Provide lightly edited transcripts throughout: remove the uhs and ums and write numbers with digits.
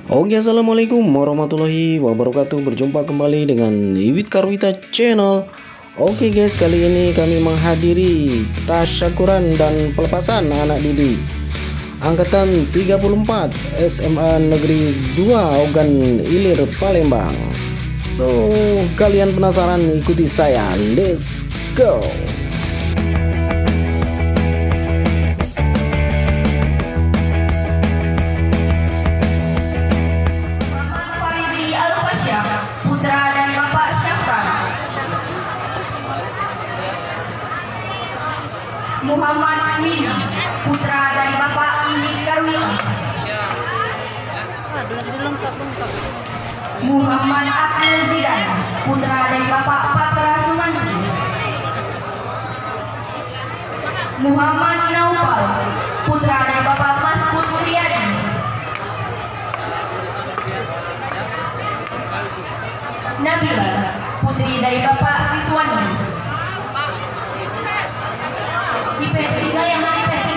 Oke, assalamualaikum warahmatullahi wabarakatuh. Berjumpa kembali dengan Iwit Karwita Channel. Oke guys, kali ini kami menghadiri tasyakuran dan pelepasan anak didik angkatan 34 SMA Negeri 2 Ogan Ilir Palembang. So, kalian penasaran? Ikuti saya, let's go. Putra dari Bapak Syafran. Muhammad Wini, putra dari Bapak Iwit Karwita. Muhammad Akil Zidan, putra dari Bapak Patra Sumanti. Muhammad Naufal, putra dari Bapak Maskud Riyadi. Nabila, putri dari Bapak Siswani. Di PS3 yang mana PS3?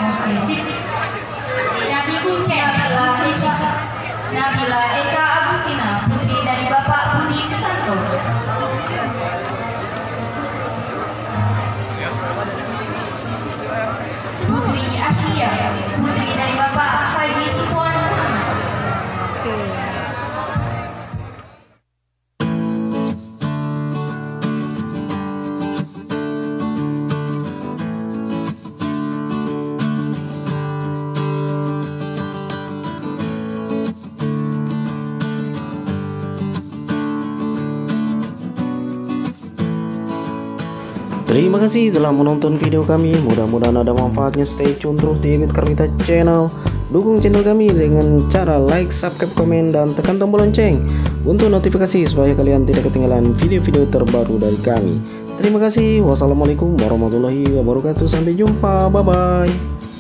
Oke, sip. Nabi Kuncen, Nabila Eka Agustina, putri dari Bapak Budi Susanto. Putri Asia, putri dari Bapak Haji Sufwan Muhammad. Terima kasih telah menonton video kami. Mudah-mudahan ada manfaatnya. Stay tune terus di Iwit Karwita Channel. Dukung channel kami dengan cara like, subscribe, komen, dan tekan tombol lonceng untuk notifikasi supaya kalian tidak ketinggalan video-video terbaru dari kami. Terima kasih. Wassalamualaikum warahmatullahi wabarakatuh. Sampai jumpa. Bye-bye.